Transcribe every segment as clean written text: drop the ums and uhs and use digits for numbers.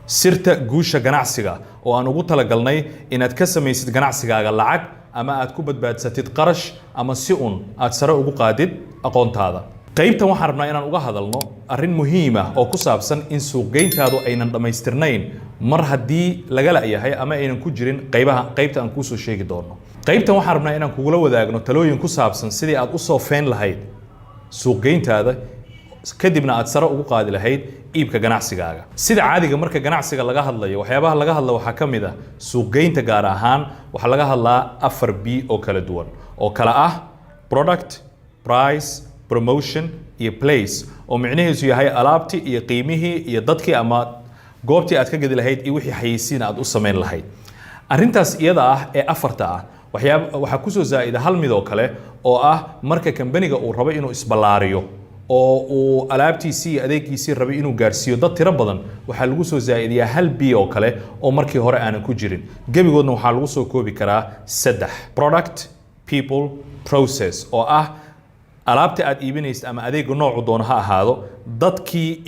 sirta guusha ganacsiga oo aan ugu talagalnay inaad ka samaysid ganacsigaaga lacag ama aad ku badbaadsatid qarash ama si aad sare ugu qaadid aqoontaada. qaybtan waxaan rabnaa inaan uga hadalno arrin muhiim ah oo ku saabsan in suuqgeyntaadu aynan dhammaystirnayn mar haddii laga la'yahay ama aynan ku jirin qaybta aan kuu soo sheegi doono. qaybtan waxaan rabnaa inaan kugula wadaagno talooyin ku saabsan sidii aad u soo feyn lahayd suuqgeyntaada kadibna aad sare ugu qaadi lahayd iibka ganacsigaaga. sida caadiga marka ganacsiga laga hadlayo waxyaabaha laga hadlo waxaa ka mid ah suuqgeynta gaar ahaan waxaa laga hadlaa 4B oo kala duwan oo kala ah product, price, promotion iyo place oo micnaheedu yahay alaabtii iyo qiimihii iyo dadkii ama goobtii aad ka gadi lahayd iyo wixii xayeysiin aad u sameyn lahayd. arrintaas iyada ah ee afarta ah waxaa ku soo zaa'ida hal mid oo kale oo ah marka kambaniga uu rabo inuu isballaariyo oo uu alaabtiisii iyo adeegiisii rabay inuu gaarsiiyo dad tiro badan waxaa lagu soo zaa'idiyaa hal B oo kale oo markii hore aanan ku jirin. gebigoodna waxaa lagu soo koobi karaa 3 product, people, process oo ah alaabta aad iibinaysid ama adeega noocu doono ha ahaado dadkii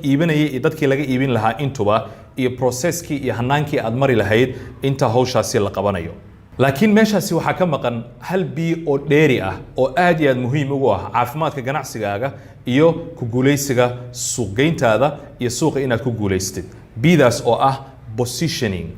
iibinayay iyo dadkii laga iibin lahaa intuba iyo processkii iyo hanaankii aad mari lahayd inta hawshaasi la qabanayo. laakiin meeshaasi waxaa ka maqan hal B oo dheeri ah oo aad iyo aad muhiim ugu ah caafimaadka ganacsigaaga iyo ku guulaysiga suuqgeyntaada iyo suuqa inaad ku guulaystid. Bdaas oo ah positioning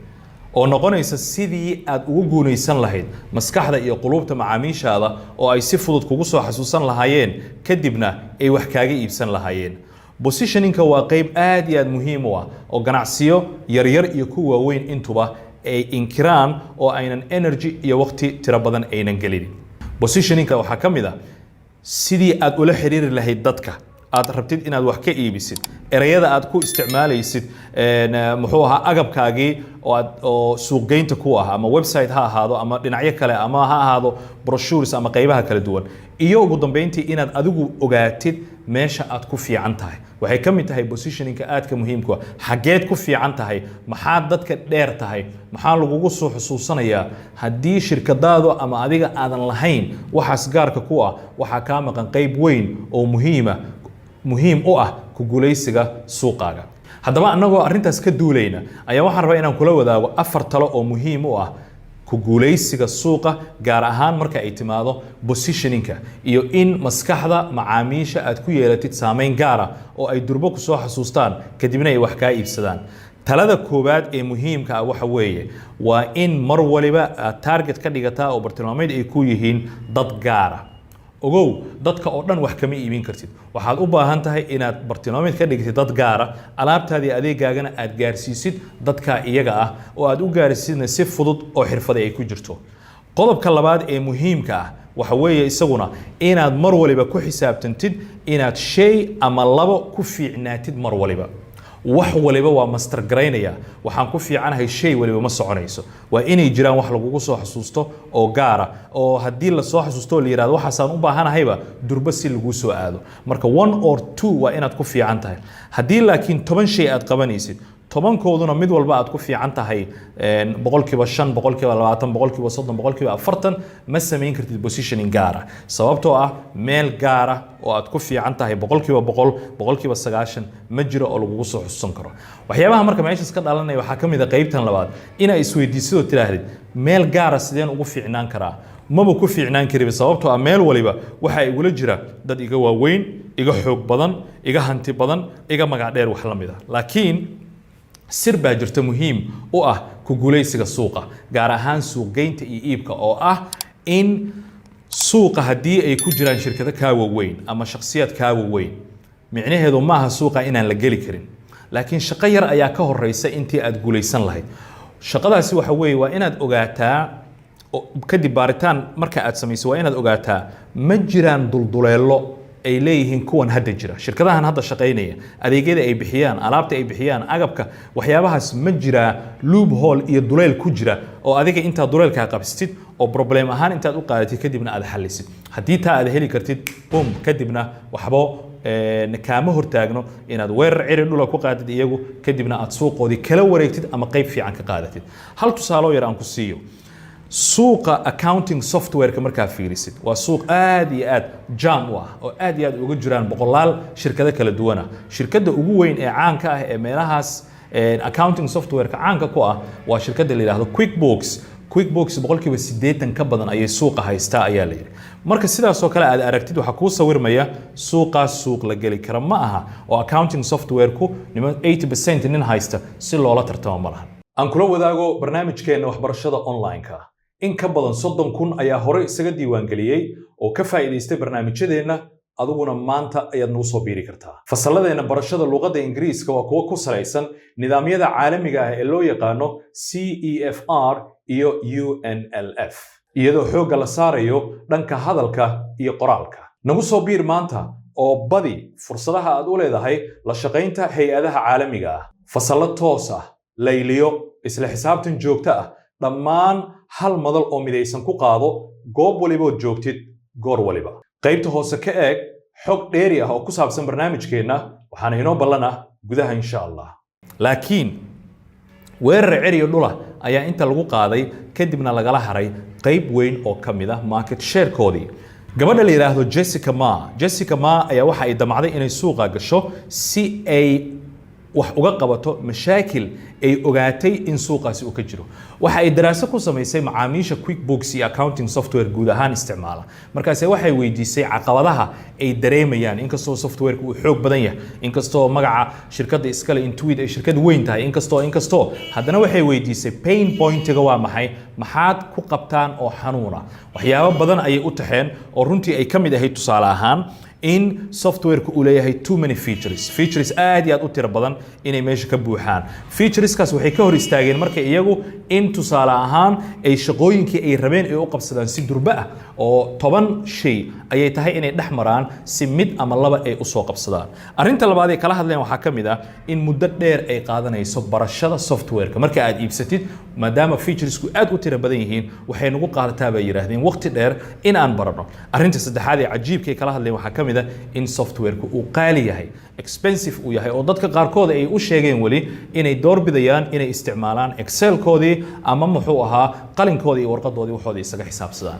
oo noqonaysa sidii aad ugu guulaysan lahayd maskaxda iyo qulubta macaamiishaada oo ay si fudud kugu soo xasuusan lahaayeen kadibna ay wax kaaga iibsan lahaayeen. positioningka waa qayb aad iyo aad muhiim u ah oo ganacsiyo yaryar iyo ku waaweyn intuba ay inkiraan oo aynan energy iyo waqti tiro badan aynan gelin. positioningka waxaa ka mid ah sidii aad ula xiriiri lahayd dadka aad rabtid inaad wax ka iibisid erayada aad ku isticmaalaysid muxuu ahaa agabkaagii oo suuqgeynta ku ah ama website ha ahaado ama dhinacyo kale ama ha ahaado brochures ama qaybaha kala duwan iyo ugu dambeyntii inaad adigu ogaatid meesha aad ku fiican tahay. waxay ka mid tahay positioningka aadka muhiimka ah. xageed ku fiican tahay, maxaad dadka dheer tahay, maxaa lagugu soo xusuusanayaa haddii shirkadaadu ama adiga aadan lahayn waxaas gaarka ku ah waxaa kaa maqan qayb weyn oo muhiim u ah ku guulaysiga suuqaaga. haddaba annagoo arrintaas ka duulayna ayaa waxaan rabaa inaan kula wadaago 4 talo oo muhiim u ah ku guulaysiga suuqa gaar ahaan marka ay timaado positioningka iyo in maskaxda macaamiisha aad ku yeelatid saameyn gaar ah oo ay durbo ku soo xasuustaan kadibna ay wax kaa iibsadaan. talada koowaad ee muhiimka ah waxa weeye waa in mar waliba aad target ka dhigataa oo bartilmaameed ay ku yihiin dad gaar ah. ogow dadka oo dhan wax kama iibin kartid. waxaad u baahan tahay inaad bartilmaameed ka dhigtid dad gaar ah alaabtaadii adeegaagana aad gaarsiisid dadka iyaga ah oo aad u gaarsiisidna si fudud oo xirfad ay ku jirto. qodobka labaad ee muhiimka ah waxa weeye isaguna inaad mar waliba ku xisaabtantid inaad shay ama labo ku fiicnaatid mar waliba. wax waliba waa master garaynaya waxaan ku fiicanahay shay waliba ma soconayso. waa inay jiraan wax lagugu soo xasuusto oo gaara oo haddii la soo xasuusto la yiraahdo waxaasaan u baahanahayba durba si lagu soo aado. marka 1 or 2 waa inaad ku fiican tahay. haddii laakiin 10 shay aad qabanaysid 10kooduna mid walba aad ku fiican tahay 5%, 20%, 30%, 40% ma samayn kartid positioning gaara sababtoo ah meel gaara oo aad ku fiican tahay 100%, 90% ma jiro oo lagugu soo xusuusan karo. waxyaabaha marka meeshaas ka dhalanaya waxaa ka mid ah qaybtan labaad inay isweydiisidoo tiraahdid meel gaara sideen ugu fiicnaan karaa. maba ku fiicnaan kariba sababtoo ah meel waliba waxa igula jira dad iga waaweyn, iga xoog badan, iga hanti badan, iga magac dheer wax la mid ah. laakiin sir baa jirta muhiim u ah ku guulaysiga suuqa gaar ahaan suuqgeynta iyo iibka oo ah in suuqa haddii ay ku jiraan shirkado kaa waaweyn ama shakhsiyaad kaa waaweyn micnaheedu maaha suuqa inaan la geli karin laakiin shaqo yar ayaa ka horeysa intii aad guulaysan lahayd. shaqadaasi waxa weeye waa inaad ogaataa kadib baaritaan marka aad samayso waa inaad ogaataa ma jiraan dulduleelo ay leeyihiin kuwan hadda jira. shirkadahan hadda shaqaynaya adeegyada ay bixiyaan, alaabta ay bixiyaan, agabka waxyaabahaas ma jiraa loophole iyo duleel ku jira oo adiga intaad duleelkaa qabsatid oo problem ahaan intaad u qaadatid kadibna aad xallisid. haddii taa aad heli kartid kadibna waxbo kaama hortaagno inaad weerar ciri dhula ku qaadid iyagu kadibna aad suuqoodii kala wareegtid ama qayb fiican ka qaadatid. hal tusaalo yar aan ku siiyo. suuqa accounting software-ka markaa fiirisid waa suuq aad iyo aad jam u ah oo aad iyo aad uga jiraan boqolaal shirkado kala duwan ah. shirkadda ugu weyn ee caanka ah ee meelahaas accounting software ka caanka ku ah waa shirkadda la yiraahdo QuickBooks boqolkiiba 80 ka badan ayay suuqa haystaa ayaa la yiri marka sidaas oo kale aad aragtid waxa ku sawirmaya suuqaas suuq la gali kara ma aha oo accounting software ku 80% nin haysta si loola tartamo ma laha aan kula wadaago barnaamijkeena waxbarashada online-ka in ka badan 30,000 ayaa hore isaga diiwaan galiyay oo ka faa'iideystay barnaamijyadeena aduguna maanta ayaad nagu soo biiri kartaa fasalladeena barashada luqadda ingiriiska waa kuwa ku salaysan nidaamyada caalamiga ah ee loo yaqaano CEFR iyo UNLF iyadoo xoogga la saarayo dhanka hadalka iyo qoraalka nagu soo biir maanta oo badi fursadaha aad u leedahay la shaqaynta hay'adaha caalamiga ah fasallo toos ah layliyo isla xisaabtan joogto ah dhammaan hal madal oo midaysan ku qaado goob waliba joogtid goor waliba qaybta hoose ka eeg xog dheeri ah oo ku saabsan barnaamijkeena waxaana inoo ballanaa gudaha insha Allah laakiin weerar ciriyo dhula ayaa inta lagu qaaday kadibna lagala haray qayb weyn oo kamid ah market share-koodii gabadha la yiraahdo Jessica Ma ayaa waxa ay damacday inay suuqa gasho si ay wax uga qabato mashaakil ay ogaatay in suuqaasi uu ka jiro waxa ay daraasad ku samaysay macaamiisha QuickBooks iyo accounting software guud ahaan isticmaala markaas waxay weydiisay caqabadaha ay dareemayaan inkastoo software-ku uu xoog badan yahay inkastoo magaca shirkadda iskale Intuit ay shirkad weyn tahay inkastoo haddana waxay weydiisay pain point-ga waa maxaad ku qabtaan oo xanuuna waxyaabo badan ayay u taxeen oo runtii ay kamid ahayd tusaale ahaan in software-ku uu leeyahay too many features aad iyo aad u tiro badan inay meesha ka buuxaan featureskaas waxay ka hor istaageen marka iyagu in tusaale ahaan ay shaqooyinkii ay rabeen ay u qabsadaan si durba ah oo 10 shay ayay tahay inay dhex maraan si mid ama laba ay u soo qabsadaan arrinta labaad ee kala hadleen waxaa kamid ah in muddo dheer ay qaadanayso barashada software-ka marka aad iibsatid maadaama featuresku aad u tiro badan yihiin waxay nagu qaadataa bay yiraahdeen waqti dheer in aan barano arrinta saddexaad ee cajiibka kala hadleen waxaa kamid ah in software-ku uu qaali yahay expensive uu yahay oo dadka qaarkood ay u sheegeen wali inay door bidayaan inay isticmaalaan Excel-koodii ama muxuu ahaa qalinkoodii iyo warqadoodii waxooda isaga xisaabsadaan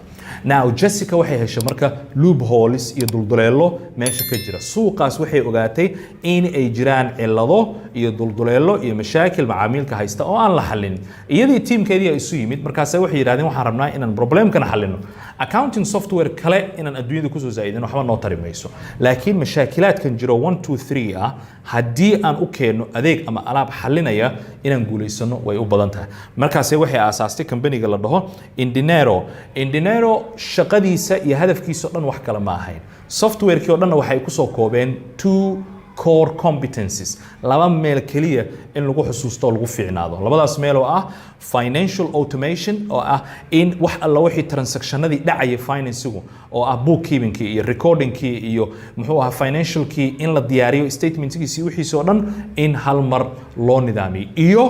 now Jessica waxay heshay marka loopholes iyo dulduleelo meesha ka jira suuqaas waxay ogaatay in ay jiraan cilado iyo dulduleelo iyo mashaakil macaamiilka haysta oo aan la xallin iyadii teamkeedii ay isu yimid markaas waxay yiraahdeen waxaan rabnaa inaan problemkan xallino accounting software kale inaan adduunyada ku soo zaidin waxba noo tari mayso laakiin mashaakilaadkan jiro 1 2 3 ah haddii aan u keeno adeeg ama alaab xallinaya inaan guulaysano way u badan tahay markaas waxay aasaastay company-ga la dhaho Indinero shaqadiisa iyo hadafkiisa dhan wax kale ma ahayn software-kii oo dhan waxay ku soo koobeen 2 core competencies laba meel kaliya in lagu xusuusto lagu fiicnaado labadaas meel oo ah financial automation oo ah in wax alla wixii transactionadii dhacay finance-gu oo ah bookkeeping-kii iyo recording-kii iyo muxuu ahaa financial-kii in la diyaariyo statement-kiisa wixii oo dhan in hal mar loo nidaamiyo iyo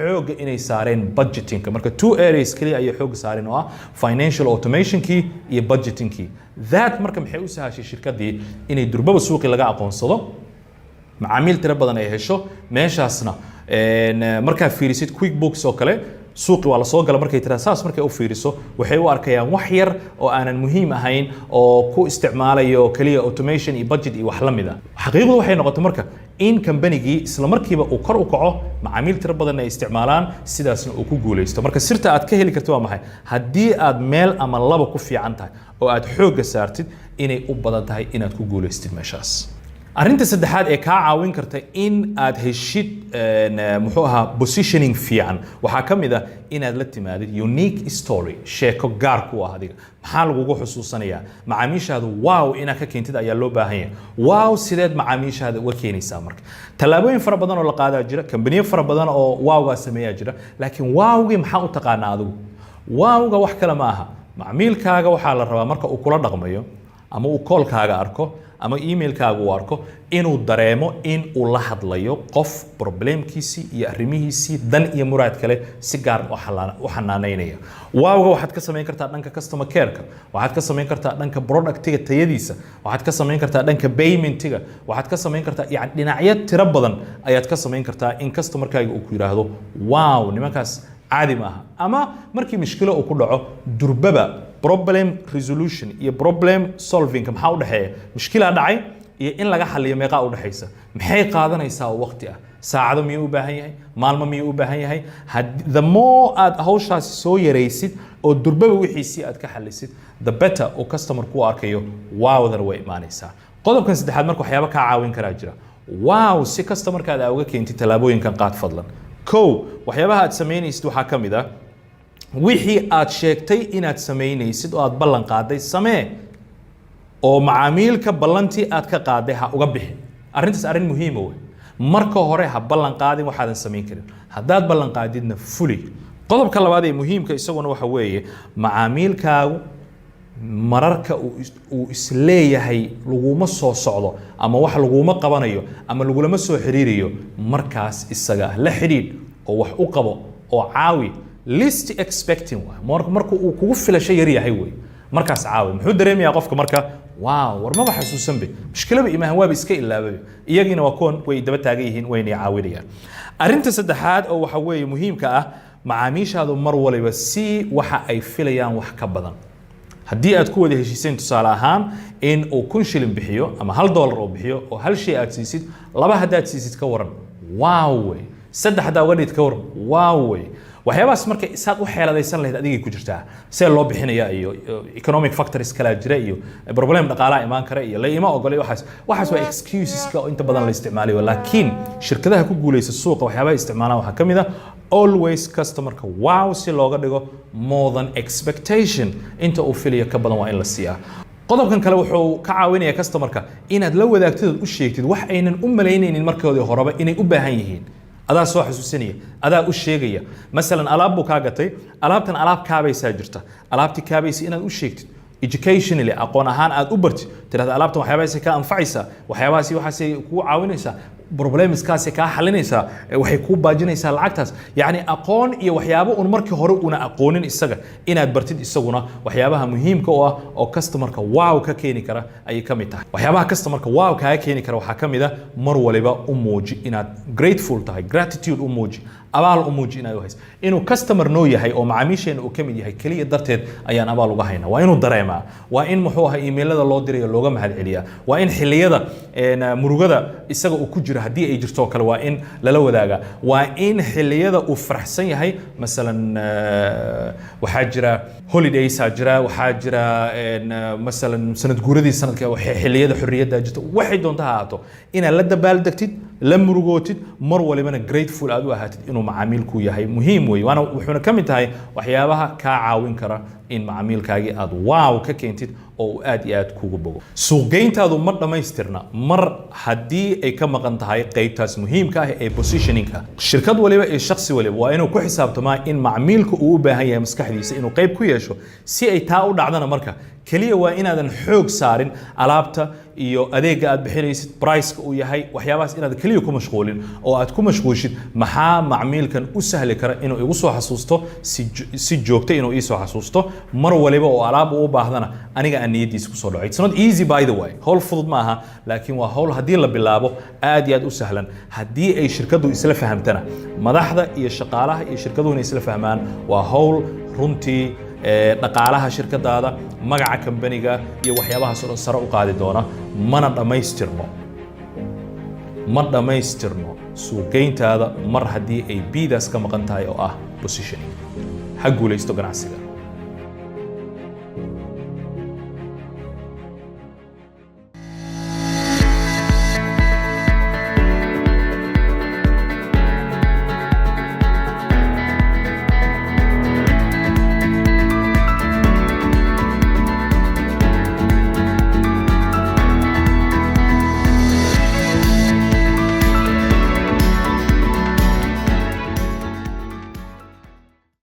xooga inay saareen budgeting marka 2 areas kaliya ay xoog saareen oo ah financial automation-kii iyo budgeting-kii that marka maxay u sahashay shirkadii inay durbaba suuqi laga aqoonsado macaamiil tiro badan ay hesho meeshaasna marka fiirisid QuickBooks oo kale suuqi waa la soo gala markay tirasaas markay u fiiriso waxay u arkayaan wax yar oo aanan muhiim ahayn oo ku isticmaalayo kaliya automation iyo budget iyo wax la mid ah xaqiiqadu waxay noqotay marka in company-gii isla markiiba uu kor u kaco macaamiil tiro badan ay isticmaalaan sidaasna uu ku guuleysto marka sirta aad ka heli karto waa maxay haddii aad meel ama laba ku fiican tahay oo aad xoogga saartid inay u badan tahay inaad ku guuleystid meeshaas arrinta saddexaad ee ka caawin karta in aad heshid muxuu ahaa positioning fiican waxaa kamid ah inaad la timaadid unique story sheeko gaar ku ah adiga maxaa lagugu xusuusanayaa macaamiishaada wow inaad ka keentid ayaa loo baahan yahay wow sideed macaamiishaada uga keenaysaa marka tallaabooyin fara badan oo la qaadaa jira kambaniyo fara badan oo wow-gaa sameeyaa jira laakiin wow-gii maxaa u taqaanaa adigu wow-ga wax kale ma aha macaamiilkaaga waxaa la rabaa marka uu kula dhaqmayo ama uu koolkaaga arko ama emailkaaga uu arko inuu dareemo in uu la hadlayo qof problemkiisii iyo arrimihiisii dan iyo muraad kale si gaar u xanaanaynaya waawga waxaad ka samayn kartaa dhanka customer care-ka waxaad ka samayn kartaa dhanka product-iga tayadiisa waxaad ka samayn kartaa dhanka payment-iga waxaad ka samayn kartaa yani dhinacyo tiro badan ayaad ka samayn kartaa in customer-kaaga uu ku yiraahdo wow nimankaas caadi maaha ama markii mushkilo uu ku dhaco durbaba problem resolution iyo problem solving maxaa u dhaxeeya mushkila dhacay iyo in laga xalliyo meeqa u dhaxaysa maxay qaadanaysaa waqti ah saacado miyuu u baahan yahay maalmo miyuu u baahan yahay the more aad hawshaasi soo yaraysid oo durbaba wixiisii aad ka xalisid the better oo customer ku arkayo waawdan way imaanaysaa qodobkan saddexaad marka waxyaabo kaa caawin karaa jira waaw si customerkaada uga keentid talaabooyinkan qaad fadlan kow waxyaabaha aad samaynaysid waxaa ka mid ah wixii aad sheegtay inaad samaynaysid oo aad ballan qaaday samee oo macaamiilka ballantii aad ka qaaday ha uga bixin arrintaas arrin muhiima wey marka hore ha ballan qaadin waxaadan samayn karin haddaad ballan qaadidna fuli qodobka labaad ee muhiimka isaguna waxa weeye macaamiilkaagu mararka uu isleeyahay laguma soo socdo ama wax laguma qabanayo ama lagulama soo xiriiriyo markaas isaga la xidhiidh oo wax u qabo oo caawi least expecting marka uu kugu filasho yar yahay wey markaas caawi muxuu dareemayaa qofka marka waaw war maba xasuusanbe mushkilaba imaan waaba iska ilaabay iyagina waa kuwan way daba taagan yihiin wayna caawinayaan arrinta saddexaad oo waxa weeye muhiimka ah macaamiishaadu mar waliba si waxa ay filayaan wax ka badan haddii aad ku wada heshiiseen tusaale ahaan in uu $1,000 bixiyo ama $1 oo bixiyo oo hal shay aad siisid laba haddaad siisid ka waran waaw wey saddex haddaa uga dhigid ka waran waaw wey waxyaabahaas marka isaad u xeeladaysan lahayd adigay ku jirtaa see loo bixinaya iyo economic factors kala jira iyo problem dhaqaalaha imaan kara iyo la ima ogolay waxaas waa excuseska oo inta badan la isticmaalayo laakiin shirkadaha ku guuleysa suuqa waxyaabaha isticmaalaan waxaa ka mid ah always customerka wow si looga dhigo more than expectation inta uu filayo ka badan waa in la siiyaa qodobkan kale wuxuu ka caawinayaa customerka inaad la wadaagtid u sheegtid wax aynan u malaynaynin markoodii horeba inay u baahan yihiin adaa soo xasuusinaya adaa u sheegaya masalan alaab buu kaa gatay alaabtan alaab kaabaysaa jirta alaabtii kaabaysa inaad u sheegtid educationally aqoon ahaan aad u bartid tirahda alaabtan waxyaabahaasay kaa anfacaysaa waxyaabahaasi waxaasay kugu caawinaysaa problemskaasay kaa xalinaysaa waxay kuu baajinaysaa lacagtaas yacni aqoon iyo waxyaabo un markii hore una aqoonin isaga inaad bartid isaguna waxyaabaha muhiimka u ah oo customerka wow ka keeni kara ayay ka mid tahay waxyaabaha customerka wow kaaga keeni kara waxaa ka mid ah mar waliba u muuji inaad grateful tahay gratitude u muuji abaal u muuji inaad u hayso inuu customer noo yahay oo macaamiisheena uu ka mid yahay keliya darteed ayaan abaal uga haynaa waa inuu dareemaa waa in muxuu ahaa emailada loo dirayo looga mahad celiyaa waa in xilliyada murugada isaga uu ku jiro haddii ay jirto oo kale waa in lala wadaagaa waa in xilliyada uu faraxsan yahay masalan waxaa jira holidaysaa jira waxaa jira masalan sanad guuradii sanadka xilliyada xorriyadda jirto waxay doonta ha ahaato inaad la dabaaldegtid la murugootid mar walibana grateful aad u ahaatid inuu macaamiilku yahay muhiim weeye waana wuxuuna ka mid tahay waxyaabaha kaa caawin kara in macaamiilkaagii aad waaw ka keentid oo uu aad iyo aad kugu bogo suuqgeyntaadu ma dhammaystirna mar haddii ay ka maqan tahay qaybtaas muhiimka ah ee positioningka shirkad waliba iyo shakhsi waliba waa inuu ku xisaabtamaa in macmiilka uu u baahan yahay maskaxdiisa inuu qayb ku yeesho si ay taa u dhacdana marka kaliya waa inaadan xoog saarin alaabta iyo adeega aad bixinaysid priceka uu yahay waxyaabahaas inaad kaliya ku mashquulin oo aad ku mashquushid maxaa macmiilkan u sahli kara inuu igu soo xasuusto si joogta inuu ii soo xasuusto mar waliba oo alaab uu u baahdana aniga aan niyadiisa ku soo dhaco it's not easy by the way hawl fudud ma aha laakiin waa hawl haddii la bilaabo aad iyo aad u sahlan haddii ay shirkadu isla fahamtana madaxda iyo shaqaalaha iyo shirkaduhuna isla fahmaan waa hawl runtii dhaqaalaha shirkadaada magaca kambaniga iyo waxyaabahaas oo dhan sare u qaadi doona ma dhammaystirno suuqgeyntaada mar haddii ay biidaas ka maqan tahay oo ah positioning ha guulaysto ganacsiga